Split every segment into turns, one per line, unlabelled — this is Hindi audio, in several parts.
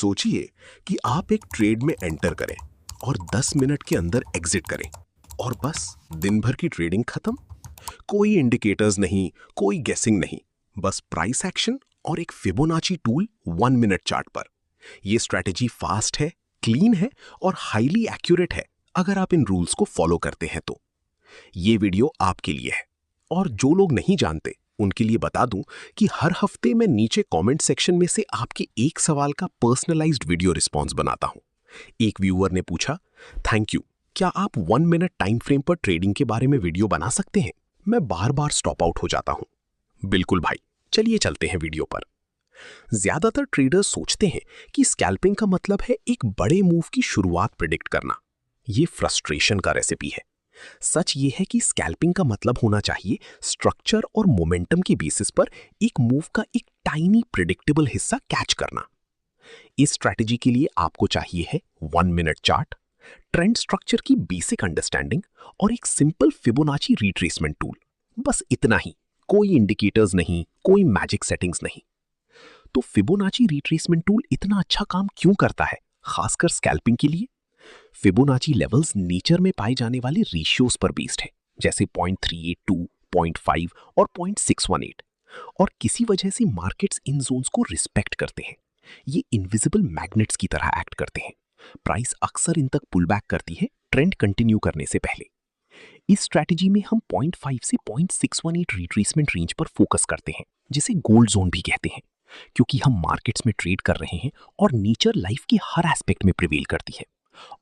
सोचिए कि आप एक ट्रेड में एंटर करें और 10 मिनट के अंदर एग्जिट करें और बस दिन भर की ट्रेडिंग खत्म। कोई इंडिकेटर्स नहीं, कोई गेसिंग नहीं, बस प्राइस एक्शन और एक फिबोनाची टूल 1 मिनट चार्ट पर। यह स्ट्रैटेजी फास्ट है, क्लीन है और हाईली एक्यूरेट है अगर आप इन रूल्स को फॉलो करते हैं तो। ये वीडियो आपके लिए है। और जो लोग नहीं जानते उनके लिए बता दूं कि हर हफ्ते मैं नीचे कमेंट सेक्शन में से आपके एक सवाल का पर्सनलाइज्ड वीडियो रिस्पॉन्स बनाता हूं। एक व्यूअर ने पूछा, थैंक यू, क्या आप 1 मिनट टाइम फ्रेम पर ट्रेडिंग के बारे में वीडियो बना सकते हैं? मैं बार बार स्टॉप आउट हो जाता हूं। बिल्कुल भाई, चलिए चलते हैं वीडियो पर। ज्यादातर ट्रेडर्स सोचते हैं कि स्कैल्पिंग का मतलब है एक बड़े मूव की शुरुआत प्रिडिक्ट करना। ये फ्रस्ट्रेशन का रेसिपी है। सच ये है कि स्कैल्पिंग का मतलब होना चाहिए स्ट्रक्चर और मोमेंटम के बेसिस पर एक मूव का एक टाइनी प्रिडिक्टेबल हिस्सा कैच करना। इस स्ट्रैटेजी के लिए आपको चाहिए है 1 मिनट चार्ट, ट्रेंड स्ट्रक्चर की बेसिक अंडरस्टैंडिंग और एक सिंपल फिबोनाची रिट्रेसमेंट टूल। बस इतना ही, कोई इंडिकेटर्स नहीं, कोई मैजिक सेटिंग्स नहीं। तो फिबोनाची रिट्रेसमेंट टूल इतना अच्छा काम क्यों करता है, खासकर स्कैल्पिंग के लिए? फिबोनाची लेवल्स नेचर में पाए जाने वाले रेशियोज पर बेस्ड है, जैसे 0.382, 0.5 और 0.618। और किसी वजह से मार्केट्स इन जोन्स को रिस्पेक्ट करते हैं। ये इनविजिबल मैग्नेट्स की तरह एक्ट करते हैं। प्राइस अक्सर इन तक पुल बैक करती है ट्रेंड कंटिन्यू करने से पहले। इस स्ट्रैटेजी में हम 0.5 से 0.618 रिट्रेसमेंट रेंज पर फोकस करते हैं, जिसे गोल्ड जोन भी कहते हैं, क्योंकि हम मार्केट्स में ट्रेड कर रहे हैं और नेचर लाइफ के हर एस्पेक्ट में प्रिवेल करती है।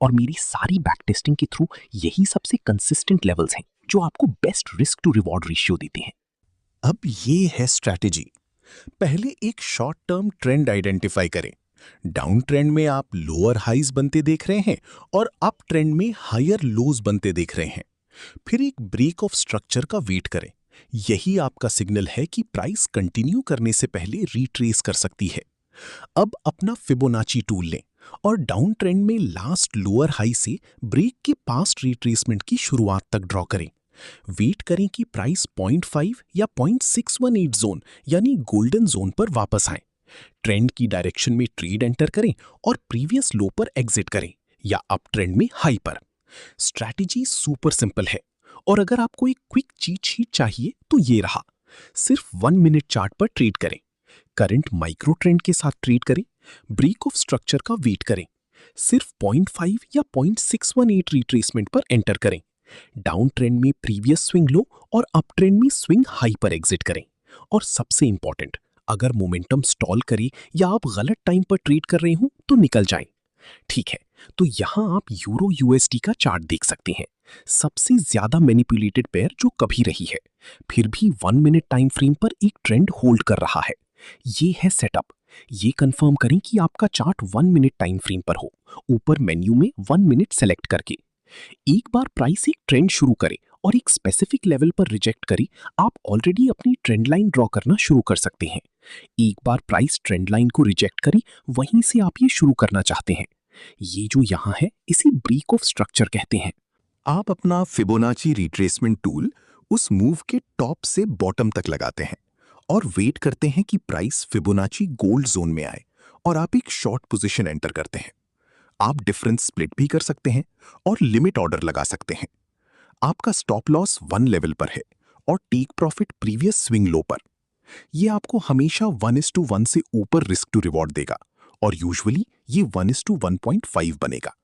और मेरी सारी बैक टेस्टिंग के थ्रू यही सबसे कंसिस्टेंट लेवल्स हैं जो आपको best risk to reward ratio देते हैं।
अब ये है स्ट्रैटेजी। पहले एक शॉर्ट टर्म ट्रेंड आइडेंटिफाई करें। डाउन ट्रेंड में आप लोअर हाइज बनते देख रहे हैं और अप ट्रेंड में हायर लोज बनते देख रहे हैं। फिर एक ब्रेक ऑफ स्ट्रक्चर का वेट करें। यही आपका सिग्नल है कि प्राइस कंटिन्यू करने से पहले रिट्रेस कर सकती है। अब अपना फिबोनाची टूल लें और डाउन ट्रेंड में लास्ट लोअर हाई से ब्रेक के पास्ट रिट्रेसमेंट की शुरुआत तक ड्रॉ करें। वेट करें कि प्राइस 0.5 या 0.618 जोन यानी गोल्डन जोन पर वापस आए। ट्रेंड की डायरेक्शन में ट्रेड एंटर करें और प्रीवियस लो पर एग्जिट करें या अप ट्रेंड में हाई पर। स्ट्रैटेजी सुपर सिंपल है और अगर आपको एक क्विक चीट शीट चाहिए तो ये रहा। सिर्फ 1 मिनट चार्ट पर ट्रेड करें, करंट माइक्रो ट्रेंड के साथ ट्रेड करें, ब्रेक ऑफ स्ट्रक्चर का वेट करें, सिर्फ 0.5 या 0.618 रिट्रेसमेंट पर एंटर करें, डाउन ट्रेंड में प्रीवियस स्विंग लो और अप ट्रेंड में स्विंग हाई पर एग्जिट करें। और सबसे इंपॉर्टेंट, अगर मोमेंटम स्टॉल करे या आप गलत टाइम पर ट्रेड कर रहे हो तो निकल जाएं। ठीक है, तो यहां आप यूरो यूएसडी का चार्ट देख सकते हैं, सबसे ज्यादा मैनिपुलेटेड पेयर जो कभी रही है। फिर भी 1 मिनट टाइम फ्रेम पर एक ट्रेंड होल्ड कर रहा है। ये है सेटअप। ये कंफर्म करें कि आपका चार्ट 1 मिनट टाइम फ्रेम पर हो, ऊपर मेन्यू में 1 मिनट सेलेक्ट करके। एक बार प्राइस एक ट्रेंड शुरू करे और एक स्पेसिफिक लेवल पर रिजेक्ट करे, आप ऑलरेडी अपनी ट्रेंड लाइन ड्रॉ करना शुरू कर सकते हैं। एक बार प्राइस ट्रेंड लाइन को रिजेक्ट करी, वहीं से आप ये शुरू करना चाहते हैं। ये जो यहाँ है, इसे ब्रेक ऑफ स्ट्रक्चर कहते हैं।
आप अपना फिबोनाची रिट्रेसमेंट टूल उस मूव के टॉप से बॉटम तक लगाते हैं और वेट करते हैं कि प्राइस फिबोनाची गोल्ड जोन में आए और आप एक शॉर्ट पोजीशन एंटर करते हैं। आप डिफरेंस स्प्लिट भी कर सकते हैं और लिमिट ऑर्डर लगा सकते हैं। आपका स्टॉप लॉस 1 लेवल पर है और take profit previous swing low पर। यह आपको हमेशा 1:1 से ऊपर रिस्क टू रिवॉर्ड देगा और यूजुअली ये 1:1.5 बनेगा।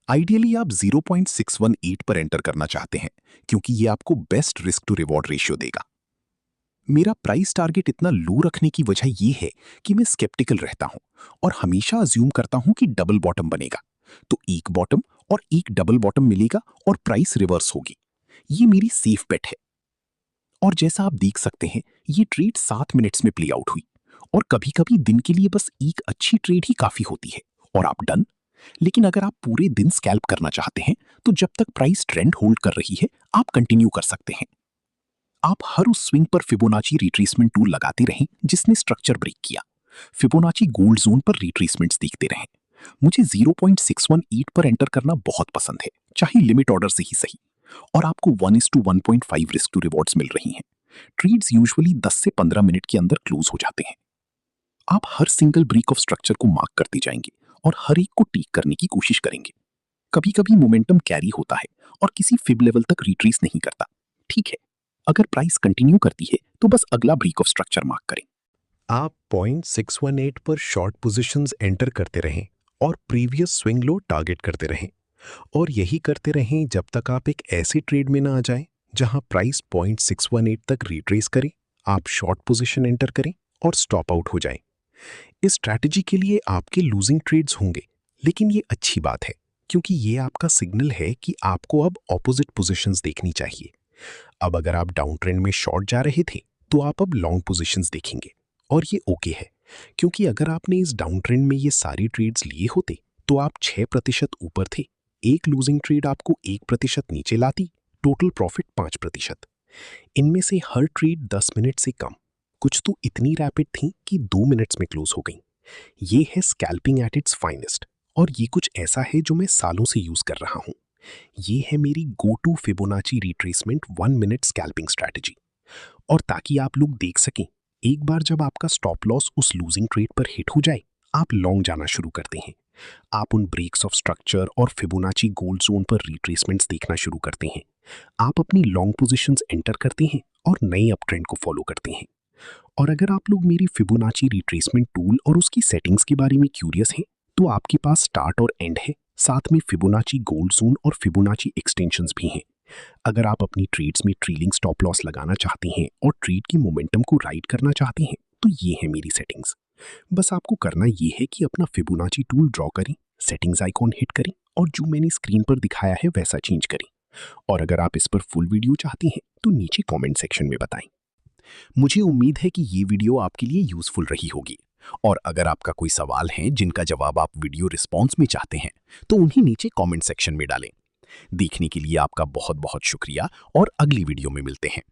आइडियली आप 0.618 पर एंटर करना चाहते हैं क्योंकि ये आपको best risk to reward ratio देगा। मेरा प्राइस टारगेट इतना लो रखने की वजह यह है कि मैं स्केप्टिकल रहता हूं और हमेशा अज्यूम करता हूं कि डबल बॉटम बनेगा, तो एक बॉटम और एक डबल बॉटम मिलेगा और प्राइस रिवर्स होगी। ये मेरी सेफ बेट है। और जैसा आप देख सकते हैं, ये ट्रेड 7 मिनट्स में प्ले आउट हुई और कभी-कभी दिन के लिए बस एक अच्छी ट्रेड ही काफी होती है और आप डन। लेकिन अगर आप पूरे दिन स्कैल्प करना चाहते हैं तो जब तक प्राइस ट्रेंड होल्ड कर रही है, आप कंटिन्यू कर सकते हैं। आप हर उस स्विंग पर फिबोनाची रिट्रेसमेंट टूल लगाते रहें जिसने स्ट्रक्चर ब्रेक किया। फिबोनाची गोल्ड जोन पर रिट्रेसमेंट्स देखते रहें। मुझे 0.618 पर एंटर करना बहुत पसंद है, चाहे लिमिट ऑर्डर से ही सही। और आपको 1:1.5 रिस्क टू रिवॉर्ड्स मिल रही हैं। ट्रेड्स यूजुअली 10 से 15 मिनट के अंदर क्लोज हो जाते हैं। आप हर सिंगल ब्रेक ऑफ स्ट्रक्चर को मार्क करते जाएंगे और हर एक को टीक करने की कोशिश करेंगे। कभी कभी मोमेंटम कैरी होता है और किसी फिब लेवल तक रिट्रेस नहीं करता। ठीक है, अगर प्राइस कंटिन्यू करती है तो बस अगला ब्रेक ऑफ स्ट्रक्चर मार्क करें।
आप 0.618 पर शॉर्ट पोजीशंस एंटर करते रहें और प्रीवियस स्विंग लो टारगेट करते रहें, और यही करते रहें जब तक आप एक ऐसे ट्रेड में ना आ जाएं जहां प्राइस 0.618 तक रिट्रेस करे, आप शॉर्ट पोजीशन एंटर करें और स्टॉप आउट हो जाएं। इस स्ट्रैटेजी के लिए आपके लूजिंग ट्रेड्स होंगे, लेकिन ये अच्छी बात है क्योंकि ये आपका सिग्नल है कि आपको अब ऑपोजिट पोजीशंस देखनी चाहिए। अब अगर आप डाउन ट्रेंड में शॉर्ट जा रहे थे तो आप अब लॉन्ग पोजीशंस देखेंगे, और ये ओके है क्योंकि अगर आपने इस डाउन ट्रेंड में ये सारी ट्रेड्स लिए होते तो आप 6% ऊपर थे, एक लूजिंग ट्रेड आपको 1% नीचे लाती, टोटल प्रॉफिट 5%। इनमें से हर ट्रेड 10 मिनट से कम, कुछ तो इतनी रैपिड थी कि 2 मिनट्स में क्लोज हो गई। ये है स्कैल्पिंग एट इट्स फाइनेस्ट, और ये कुछ ऐसा है जो मैं सालों से यूज कर रहा हूं। ये है मेरी go to Fibonacci retracement 1 minute scalping strategy. और ताकि आप लोग देख सकें, एक बार जब आपका स्टॉप लॉस उस लूजिंग ट्रेड पर हिट हो जाए, आप लॉन्ग जाना शुरू करते हैं। आप उन ब्रेक्स ऑफ स्ट्रक्चर और फिबोनाची गोल्ड जोन पर रिट्रेसमेंट्स देखना शुरू करते हैं। आप अपनी लॉन्ग पोजीशंस एंटर करते हैं और नए अप ट्रेंड को फॉलो करते हैं। और अगर आप लोग मेरी फिबोनाची रिट्रेसमेंट टूल और उसकी सेटिंग्स के बारे में क्यूरियस हैं, तो आपके पास स्टार्ट और एंड है, साथ में फिबोनाची गोल्ड जोन और फिबोनाची एक्सटेंशंस भी हैं। अगर आप अपनी ट्रेड्स में ट्रेलिंग स्टॉप लॉस लगाना चाहते हैं और ट्रेड की मोमेंटम को राइड करना चाहते हैं, तो ये है मेरी सेटिंग्स। बस आपको करना ये है कि अपना फिबोनाची टूल ड्रॉ करें, सेटिंग्स आइकॉन हिट करें और जो मैंने स्क्रीन पर दिखाया है वैसा चेंज करें। और अगर आप इस पर फुल वीडियो चाहते हैं तो नीचे कमेंट सेक्शन में बताएं। मुझे उम्मीद है कि ये वीडियो आपके लिए यूजफुल रही होगी, और अगर आपका कोई सवाल है जिनका जवाब आप वीडियो रिस्पॉन्स में चाहते हैं तो उन्हें नीचे कमेंट सेक्शन में डालें। देखने के लिए आपका बहुत बहुत शुक्रिया, और अगली वीडियो में मिलते हैं।